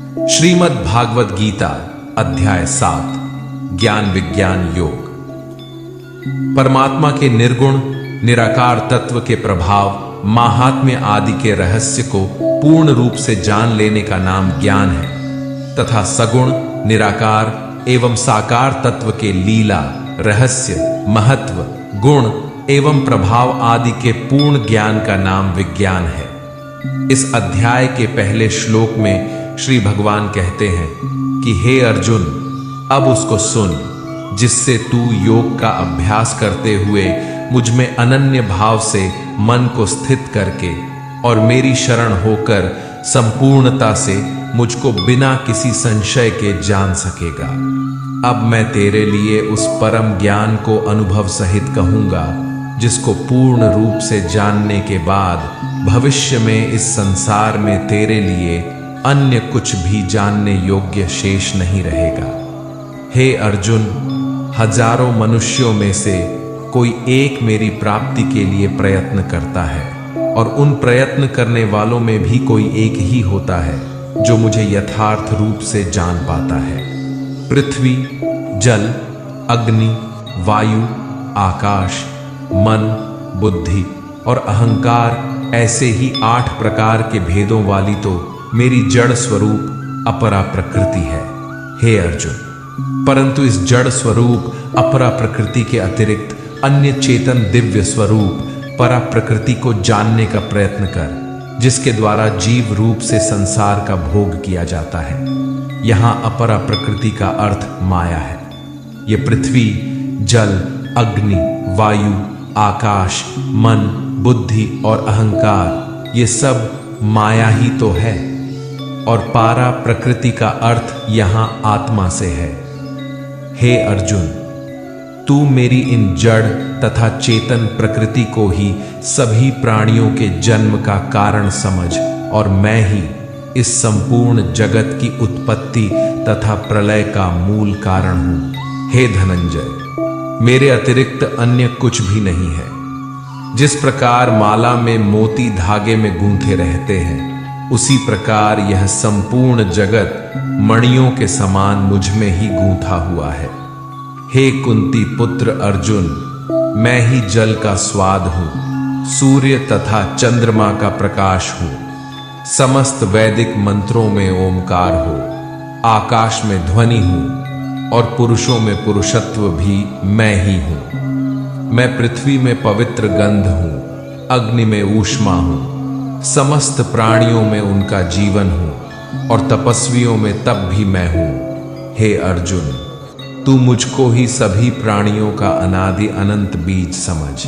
श्रीमद् भागवत गीता अध्याय 7 ज्ञान विज्ञान योग। परमात्मा के निर्गुण निराकार तत्व के प्रभाव माहात्म्य आदि के रहस्य को पूर्ण रूप से जान लेने का नाम ज्ञान है तथा सगुण निराकार एवं साकार तत्व के लीला रहस्य महत्व गुण एवं प्रभाव आदि के पूर्ण ज्ञान का नाम विज्ञान है। इस अध्याय के पहले श्लोक में श्री भगवान कहते हैं कि हे अर्जुन, अब उसको सुन जिससे तू योग का अभ्यास करते हुए मुझ में अनन्य भाव से मन को स्थित करके और मेरी शरण होकर संपूर्णता से मुझको बिना किसी संशय के जान सकेगा। अब मैं तेरे लिए उस परम ज्ञान को अनुभव सहित कहूंगा जिसको पूर्ण रूप से जानने के बाद भविष्य में इस संसार में तेरे लिए अन्य कुछ भी जानने योग्य शेष नहीं रहेगा। हे अर्जुन, हजारों मनुष्यों में से कोई एक मेरी प्राप्ति के लिए प्रयत्न करता है और उन प्रयत्न करने वालों में भी कोई एक ही होता है जो मुझे यथार्थ रूप से जान पाता है। पृथ्वी, जल, अग्नि, वायु, आकाश, मन, बुद्धि और अहंकार ऐसे ही 8 प्रकार के भेदों वाली तो मेरी जड़ स्वरूप अपरा प्रकृति है। हे अर्जुन, परंतु इस जड़ स्वरूप अपरा प्रकृति के अतिरिक्त अन्य चेतन दिव्य स्वरूप परा प्रकृति को जानने का प्रयत्न कर, जिसके द्वारा जीव रूप से संसार का भोग किया जाता है। यहाँ अपरा प्रकृति का अर्थ माया है। ये पृथ्वी, जल, अग्नि, वायु, आकाश, मन, बुद्धि और अहंकार ये सब माया ही तो है। और पारा प्रकृति का अर्थ यहाँ आत्मा से है। हे अर्जुन, तू मेरी इन जड़ तथा चेतन प्रकृति को ही सभी प्राणियों के जन्म का कारण समझ और मैं ही इस संपूर्ण जगत की उत्पत्ति तथा प्रलय का मूल कारण हूं। हे धनंजय, मेरे अतिरिक्त अन्य कुछ भी नहीं है। जिस प्रकार माला में मोती धागे में गूंथे रहते हैं, उसी प्रकार यह संपूर्ण जगत मणियों के समान मुझ में ही गूंथा हुआ है। हे कुंती पुत्र अर्जुन, मैं ही जल का स्वाद हूं, सूर्य तथा चंद्रमा का प्रकाश हूं, समस्त वैदिक मंत्रों में ओमकार हो, आकाश में ध्वनि हूं और पुरुषों में पुरुषत्व भी मैं ही हूं। मैं पृथ्वी में पवित्र गंध हूं, अग्नि में ऊष्मा हूं, समस्त प्राणियों में उनका जीवन हूं और तपस्वियों में तप भी मैं हूं। हे अर्जुन, तू मुझको ही सभी प्राणियों का अनादि अनंत बीज समझ।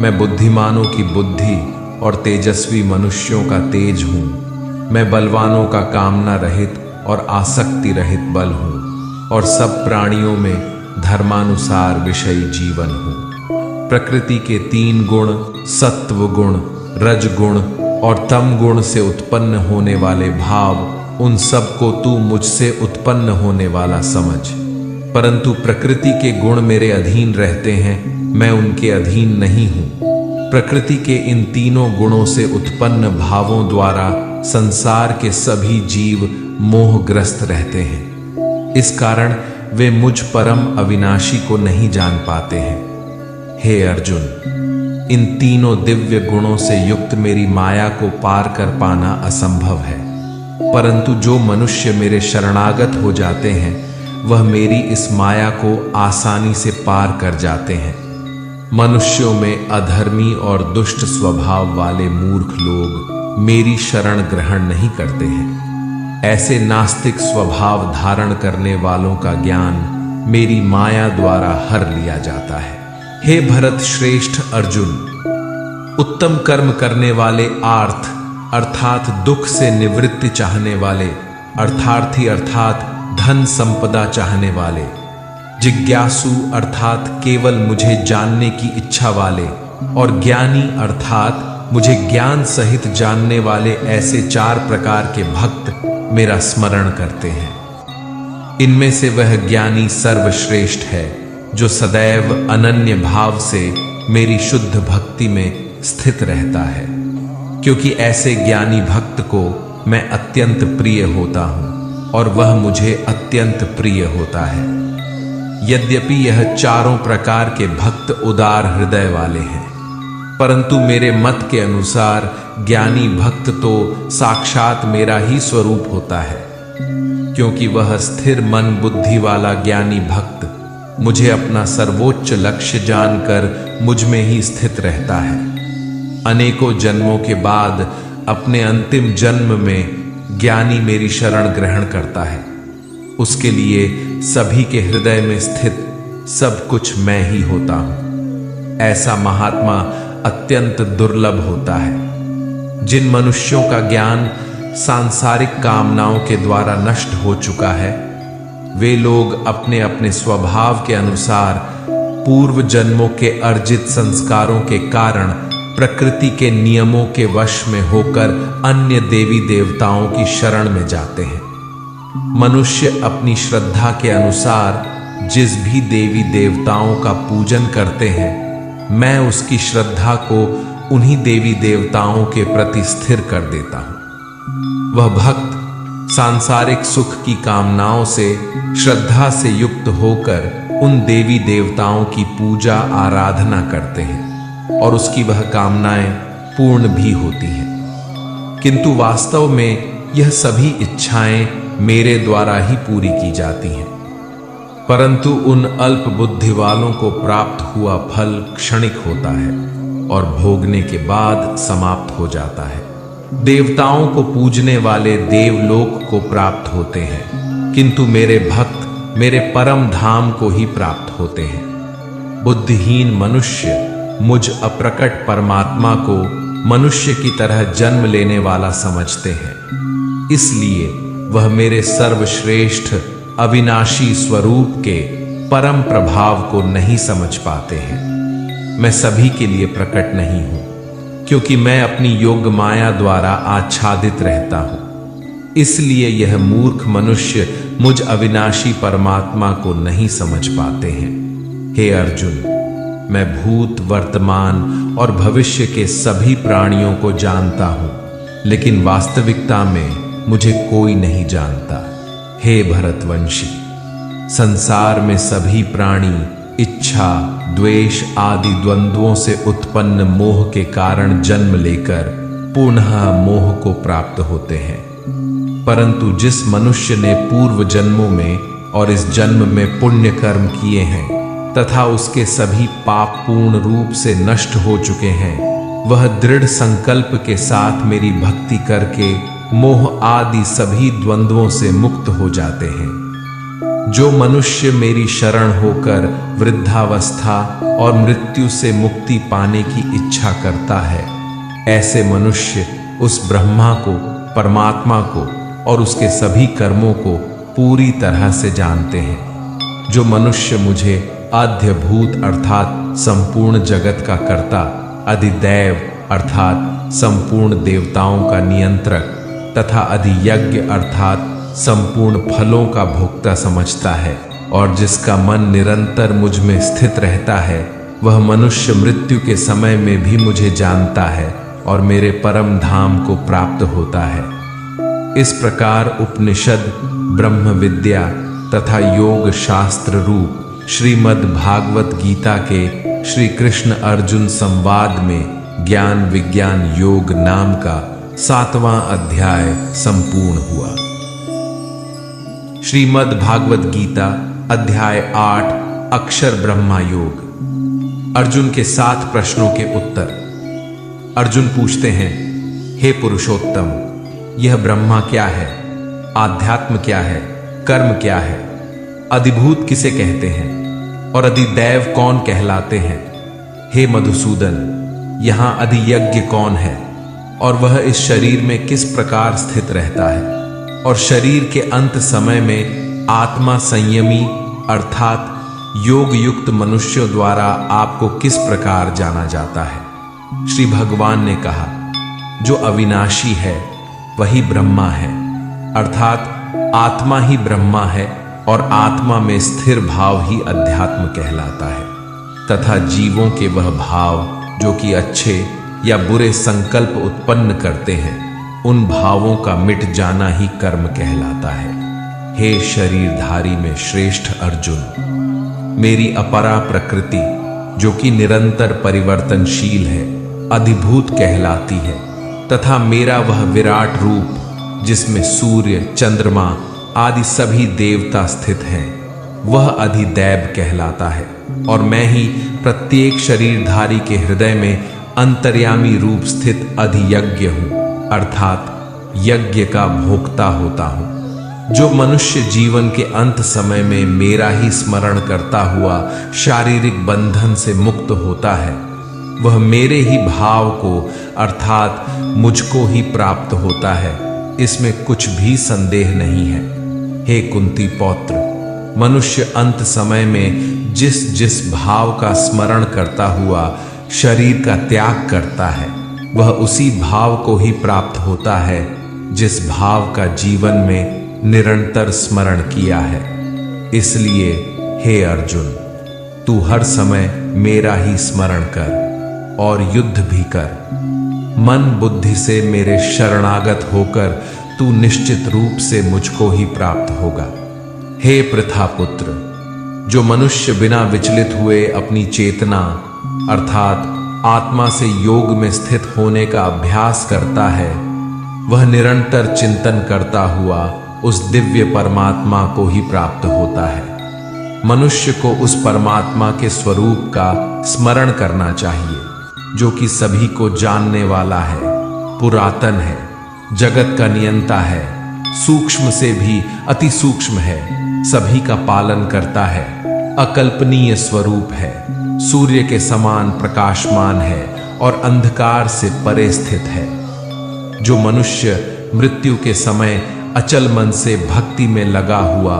मैं बुद्धिमानों की बुद्धि और तेजस्वी मनुष्यों का तेज हूं। मैं बलवानों का कामना रहित और आसक्ति रहित बल हूं और सब प्राणियों में धर्मानुसार विषयी जीवन हूं। प्रकृति के 3 गुण सत्व गुण, रज गुण और तम गुण से उत्पन्न होने वाले भाव, उन सब को तू मुझसे उत्पन्न होने वाला समझ। परंतु प्रकृति के गुण मेरे अधीन रहते हैं, मैं उनके अधीन नहीं हूं। प्रकृति के इन तीनों गुणों से उत्पन्न भावों द्वारा संसार के सभी जीव मोहग्रस्त रहते हैं। इस कारण वे मुझ परम अविनाशी को नहीं जान पाते हैं। हे अर्जुन, इन तीनों दिव्य गुणों से युक्त मेरी माया को पार कर पाना असंभव है। परंतु जो मनुष्य मेरे शरणागत हो जाते हैं, वह मेरी इस माया को आसानी से पार कर जाते हैं। मनुष्यों में अधर्मी और दुष्ट स्वभाव वाले मूर्ख लोग मेरी शरण ग्रहण नहीं करते हैं। ऐसे नास्तिक स्वभाव धारण करने वालों का ज्ञान मेरी माया द्वारा हर लिया जाता है। हे भरत श्रेष्ठ अर्जुन, उत्तम कर्म करने वाले आर्थ अर्थात दुख से निवृत्ति चाहने वाले, अर्थार्थी अर्थात धन संपदा चाहने वाले, जिज्ञासु अर्थात केवल मुझे जानने की इच्छा वाले और ज्ञानी अर्थात मुझे ज्ञान सहित जानने वाले, ऐसे 4 प्रकार के भक्त मेरा स्मरण करते हैं। इनमें से वह ज्ञानी सर्वश्रेष्ठ है जो सदैव अनन्य भाव से मेरी शुद्ध भक्ति में स्थित रहता है, क्योंकि ऐसे ज्ञानी भक्त को मैं अत्यंत प्रिय होता हूँ। और वह मुझे अत्यंत प्रिय होता है। यद्यपि यह चारों प्रकार के भक्त उदार हृदय वाले हैं, परंतु मेरे मत के अनुसार ज्ञानी भक्त तो साक्षात मेरा ही स्वरूप होता है, क्योंकि वह स्थिर मन बुद्धि वाला ज्ञानी भक्त मुझे अपना सर्वोच्च लक्ष्य जानकर मुझ में ही स्थित रहता है। अनेकों जन्मों के बाद अपने अंतिम जन्म में ज्ञानी मेरी शरण ग्रहण करता है। उसके लिए सभी के हृदय में स्थित सब कुछ मैं ही होता हूं। ऐसा महात्मा अत्यंत दुर्लभ होता है। जिन मनुष्यों का ज्ञान सांसारिक कामनाओं के द्वारा नष्ट हो चुका है, वे लोग अपने अपने स्वभाव के अनुसार पूर्व जन्मों के अर्जित संस्कारों के कारण प्रकृति के नियमों के वश में होकर अन्य देवी देवताओं की शरण में जाते हैं। मनुष्य अपनी श्रद्धा के अनुसार जिस भी देवी देवताओं का पूजन करते हैं, मैं उसकी श्रद्धा को उन्हीं देवी देवताओं के प्रति स्थिर कर देता हूं। वह भक्त सांसारिक सुख की कामनाओं से श्रद्धा से युक्त होकर उन देवी देवताओं की पूजा आराधना करते हैं और उसकी वह कामनाएं पूर्ण भी होती हैं, किंतु वास्तव में यह सभी इच्छाएं मेरे द्वारा ही पूरी की जाती हैं। परंतु उन अल्प बुद्धि वालों को प्राप्त हुआ फल क्षणिक होता है और भोगने के बाद समाप्त हो जाता है। देवताओं को पूजने वाले देवलोक को प्राप्त होते हैं, किंतु मेरे भक्त मेरे परम धाम को ही प्राप्त होते हैं। बुद्धिहीन मनुष्य मुझ अप्रकट परमात्मा को मनुष्य की तरह जन्म लेने वाला समझते हैं, इसलिए वह मेरे सर्वश्रेष्ठ अविनाशी स्वरूप के परम प्रभाव को नहीं समझ पाते हैं। मैं सभी के लिए प्रकट नहीं हूं, क्योंकि मैं अपनी योग माया द्वारा आच्छादित रहता हूं। इसलिए यह मूर्ख मनुष्य मुझ अविनाशी परमात्मा को नहीं समझ पाते हैं। हे अर्जुन, मैं भूत वर्तमान और भविष्य के सभी प्राणियों को जानता हूं, लेकिन वास्तविकता में मुझे कोई नहीं जानता। हे भरतवंशी, संसार में सभी प्राणी इच्छा, द्वेष आदि द्वंद्वों से उत्पन्न मोह के कारण जन्म लेकर पुनः मोह को प्राप्त होते हैं। परंतु जिस मनुष्य ने पूर्व जन्मों में और इस जन्म में पुण्य कर्म किए हैं तथा उसके सभी पाप पूर्ण रूप से नष्ट हो चुके हैं, वह दृढ़ संकल्प के साथ मेरी भक्ति करके मोह आदि सभी द्वंद्वों से मुक्त हो जाते हैं। जो मनुष्य मेरी शरण होकर वृद्धावस्था और मृत्यु से मुक्ति पाने की इच्छा करता है, ऐसे मनुष्य उस ब्रह्मा को, परमात्मा को और उसके सभी कर्मों को पूरी तरह से जानते हैं। जो मनुष्य मुझे आद्यभूत अर्थात संपूर्ण जगत का कर्ता, अधिदैव अर्थात संपूर्ण देवताओं का नियंत्रक तथा अधियज्ञ अर्थात संपूर्ण फलों का भोक्ता समझता है और जिसका मन निरंतर मुझ में स्थित रहता है, वह मनुष्य मृत्यु के समय में भी मुझे जानता है और मेरे परम धाम को प्राप्त होता है। इस प्रकार उपनिषद, ब्रह्म विद्या तथा योग शास्त्र रूप श्रीमद् भागवत गीता के श्री कृष्ण अर्जुन संवाद में ज्ञान विज्ञान योग नाम का 7वां अध्याय संपूर्ण हुआ। श्रीमद् भागवत गीता अध्याय 8 अक्षर ब्रह्मा योग। अर्जुन के 7 प्रश्नों के उत्तर। अर्जुन पूछते हैं, हे पुरुषोत्तम, यह ब्रह्मा क्या है? आध्यात्म क्या है? कर्म क्या है? अधिभूत किसे कहते हैं और अधिदैव कौन कहलाते हैं? हे मधुसूदन, यहां अधियज्ञ कौन है और वह इस शरीर में किस प्रकार स्थित रहता है और शरीर के अंत समय में आत्मा संयमी अर्थात योग युक्त मनुष्यों द्वारा आपको किस प्रकार जाना जाता है? श्री भगवान ने कहा, जो अविनाशी है वही ब्रह्मा है, अर्थात आत्मा ही ब्रह्मा है और आत्मा में स्थिर भाव ही अध्यात्म कहलाता है तथा जीवों के वह भाव जो कि अच्छे या बुरे संकल्प उत्पन्न करते हैं, उन भावों का मिट जाना ही कर्म कहलाता है। हे शरीरधारी में श्रेष्ठ अर्जुन, मेरी अपरा प्रकृति जो कि निरंतर परिवर्तनशील है, अधिभूत कहलाती है, तथा मेरा वह विराट रूप जिसमें सूर्य, चंद्रमा आदि सभी देवता स्थित हैं, वह अधिदैव कहलाता है। और मैं ही प्रत्येक शरीरधारी के हृदय में अंतर्यामी रूप स्थित अधियज्ञ हूँ, अर्थात यज्ञ का भोक्ता होता हूँ। जो मनुष्य जीवन के अंत समय में मेरा ही स्मरण करता हुआ शारीरिक बंधन से मुक्त होता है, वह मेरे ही भाव को अर्थात मुझको ही प्राप्त होता है, इसमें कुछ भी संदेह नहीं है। हे कुंती पौत्र, मनुष्य अंत समय में जिस जिस भाव का स्मरण करता हुआ शरीर का त्याग करता है, वह उसी भाव को ही प्राप्त होता है जिस भाव का जीवन में निरंतर स्मरण किया है। इसलिए हे अर्जुन, तू हर समय मेरा ही स्मरण कर और युद्ध भी कर। मन बुद्धि से मेरे शरणागत होकर तू निश्चित रूप से मुझको ही प्राप्त होगा। हे पृथापुत्र, जो मनुष्य बिना विचलित हुए अपनी चेतना अर्थात आत्मा से योग में स्थित होने का अभ्यास करता है, वह निरंतर चिंतन करता हुआ उस दिव्य परमात्मा को ही प्राप्त होता है। मनुष्य को उस परमात्मा के स्वरूप का स्मरण करना चाहिए, जो कि सभी को जानने वाला है, पुरातन है, जगत का नियंता है, सूक्ष्म से भी अति सूक्ष्म है, सभी का पालन करता है, अकल्पनीय स्वरूप है, सूर्य के समान प्रकाशमान है और अंधकार से परे स्थित है। जो मनुष्य मृत्यु के समय अचल मन से भक्ति में लगा हुआ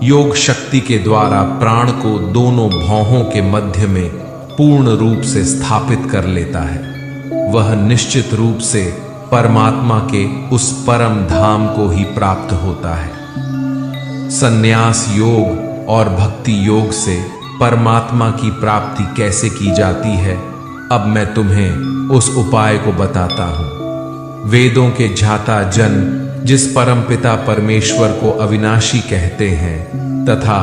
योग शक्ति के द्वारा प्राण को दोनों भौहों के मध्य में पूर्ण रूप से स्थापित कर लेता है, वह निश्चित रूप से परमात्मा के उस परम धाम को ही प्राप्त होता है। संन्यास योग और भक्ति योग से परमात्मा की प्राप्ति कैसे की जाती है, अब मैं तुम्हें उस उपाय को बताता हूँ। वेदों के ज्ञाता जन जिस परमपिता परमेश्वर को अविनाशी कहते हैं तथा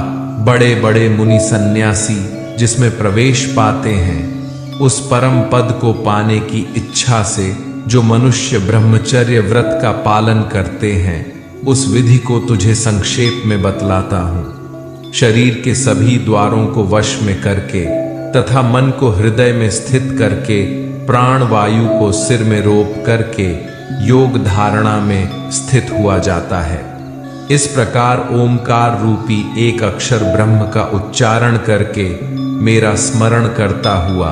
बड़े बड़े मुनि सन्यासी जिसमें प्रवेश पाते हैं, उस परम पद को पाने की इच्छा से जो मनुष्य ब्रह्मचर्य व्रत का पालन करते हैं, उस विधि को तुझे संक्षेप में बतलाता हूँ। शरीर के सभी द्वारों को वश में करके तथा मन को हृदय में स्थित करके प्राण वायु को सिर में रोप करके योग धारणा में स्थित हुआ जाता है। इस प्रकार ओमकार रूपी एक अक्षर ब्रह्म का उच्चारण करके मेरा स्मरण करता हुआ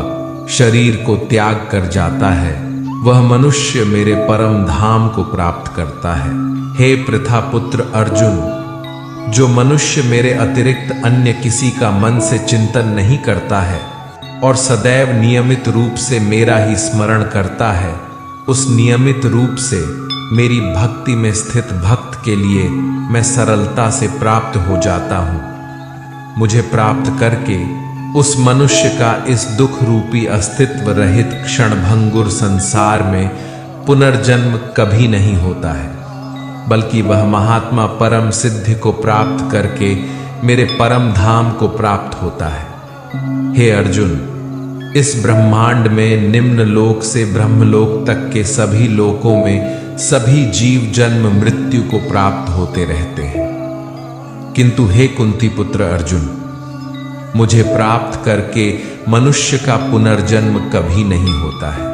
शरीर को त्याग कर जाता है, वह मनुष्य मेरे परम धाम को प्राप्त करता है। हे पृथापुत्र अर्जुन, जो मनुष्य मेरे अतिरिक्त अन्य किसी का मन से चिंतन नहीं करता है और सदैव नियमित रूप से मेरा ही स्मरण करता है, उस नियमित रूप से मेरी भक्ति में स्थित भक्त के लिए मैं सरलता से प्राप्त हो जाता हूँ। मुझे प्राप्त करके उस मनुष्य का इस दुख रूपी अस्तित्व रहित क्षणभंगुर संसार में पुनर्जन्म कभी नहीं होता है, बल्कि वह महात्मा परम सिद्धि को प्राप्त करके मेरे परम धाम को प्राप्त होता है। हे अर्जुन, इस ब्रह्मांड में निम्न लोक से ब्रह्मलोक तक के सभी लोकों में सभी जीव जन्म मृत्यु को प्राप्त होते रहते हैं, किंतु हे कुंती पुत्र अर्जुन, मुझे प्राप्त करके मनुष्य का पुनर्जन्म कभी नहीं होता है।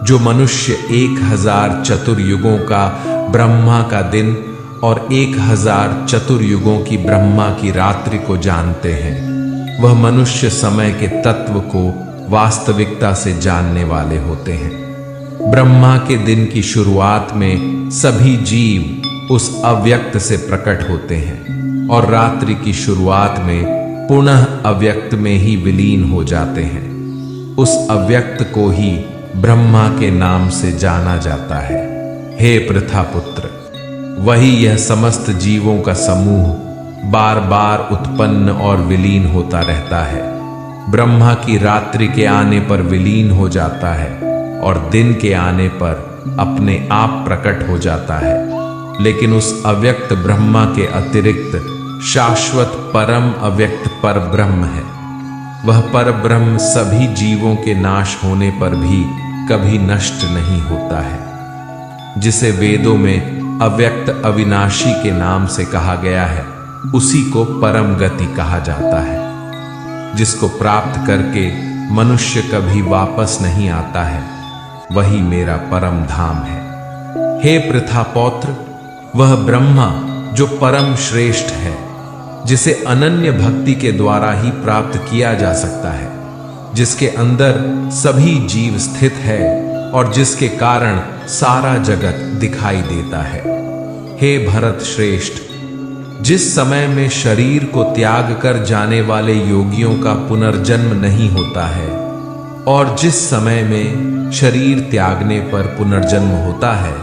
जो मनुष्य 1000 चतुर्युगों का ब्रह्मा का दिन और 1000 चतुर्युगों की ब्रह्मा की रात्रि को जानते हैं, वह मनुष्य समय के तत्व को वास्तविकता से जानने वाले होते हैं। ब्रह्मा के दिन की शुरुआत में सभी जीव उस अव्यक्त से प्रकट होते हैं और रात्रि की शुरुआत में पुनः अव्यक्त में ही विलीन हो जाते हैं। उस अव्यक्त को ही ब्रह्मा के नाम से जाना जाता है। हे पृथापुत्र, वही यह समस्त जीवों का समूह बार बार उत्पन्न और विलीन होता रहता है। ब्रह्मा की रात्रि के आने पर विलीन हो जाता है और दिन के आने पर अपने आप प्रकट हो जाता है। लेकिन उस अव्यक्त ब्रह्मा के अतिरिक्त शाश्वत परम अव्यक्त पर ब्रह्म है। वह पर ब्रह्म सभी जीवों के नाश होने पर भी कभी नष्ट नहीं होता है। जिसे वेदों में अव्यक्त अविनाशी के नाम से कहा गया है, उसी को परम गति कहा जाता है। जिसको प्राप्त करके मनुष्य कभी वापस नहीं आता है, वही मेरा परम धाम है। हे पृथा पौत्र, वह ब्रह्मा जो परम श्रेष्ठ है, जिसे अनन्य भक्ति के द्वारा ही प्राप्त किया जा सकता है, जिसके अंदर सभी जीव स्थित है और जिसके कारण सारा जगत दिखाई देता है। हे भरत श्रेष्ठ, जिस समय में शरीर को त्याग कर जाने वाले योगियों का पुनर्जन्म नहीं होता है और जिस समय में शरीर त्यागने पर पुनर्जन्म होता है,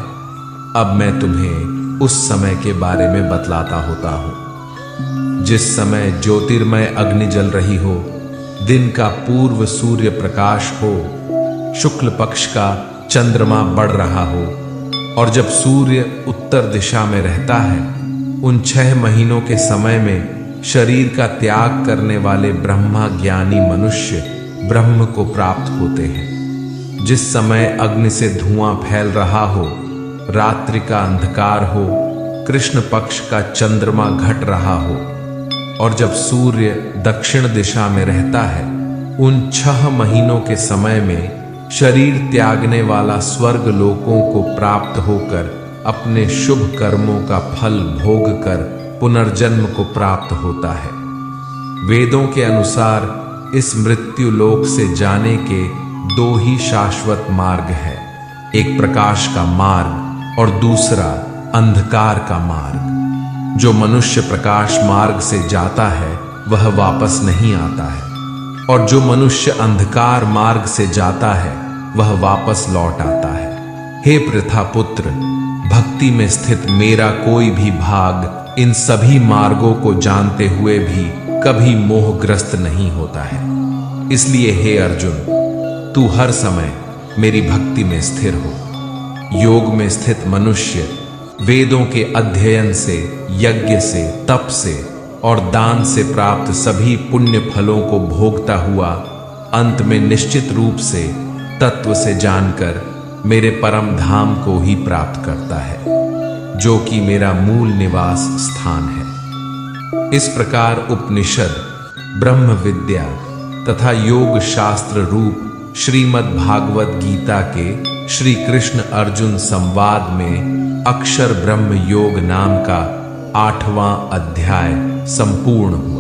अब मैं तुम्हें उस समय के बारे में बतलाता होता हूं। जिस समय ज्योतिर्मय अग्नि जल रही हो, दिन का पूर्व सूर्य प्रकाश हो, शुक्ल पक्ष का चंद्रमा बढ़ रहा हो और जब सूर्य उत्तर दिशा में रहता है, उन 6 महीनों के समय में शरीर का त्याग करने वाले ब्रह्मा ज्ञानी मनुष्य ब्रह्म को प्राप्त होते हैं। जिस समय अग्नि से धुआं फैल रहा हो, रात्रि का अंधकार हो, कृष्ण पक्ष का चंद्रमा घट रहा हो और जब सूर्य दक्षिण दिशा में रहता है, उन 6 महीनों के समय में शरीर त्यागने वाला स्वर्ग लोकों को प्राप्त होकर अपने शुभ कर्मों का फल भोग कर पुनर्जन्म को प्राप्त होता है। वेदों के अनुसार इस मृत्यु लोक से जाने के 2 ही शाश्वत मार्ग है, एक प्रकाश का मार्ग और दूसरा अंधकार का मार्ग। जो मनुष्य प्रकाश मार्ग से जाता है, वह वापस नहीं आता है, और जो मनुष्य अंधकार मार्ग से जाता है, वह वापस लौट आता है। हे पृथा पुत्र, भक्ति में स्थित मेरा कोई भी भाग इन सभी मार्गों को जानते हुए भी कभी मोहग्रस्त नहीं होता है। इसलिए हे अर्जुन, तू हर समय मेरी भक्ति में स्थिर हो। योग में स्थित मनुष्य वेदों के अध्ययन से, यज्ञ से, तप से और दान से प्राप्त सभी पुण्य फलों को भोगता हुआ अंत में निश्चित रूप से तत्व से जानकर मेरे परम धाम को ही प्राप्त करता है, जो कि मेरा मूल निवास स्थान है। इस प्रकार उपनिषद, ब्रह्म विद्या तथा योग शास्त्र रूप श्रीमद् भागवत गीता के श्री कृष्ण अर्जुन संवाद में अक्षर ब्रह्म योग नाम का 8वां अध्याय संपूर्ण हुआ।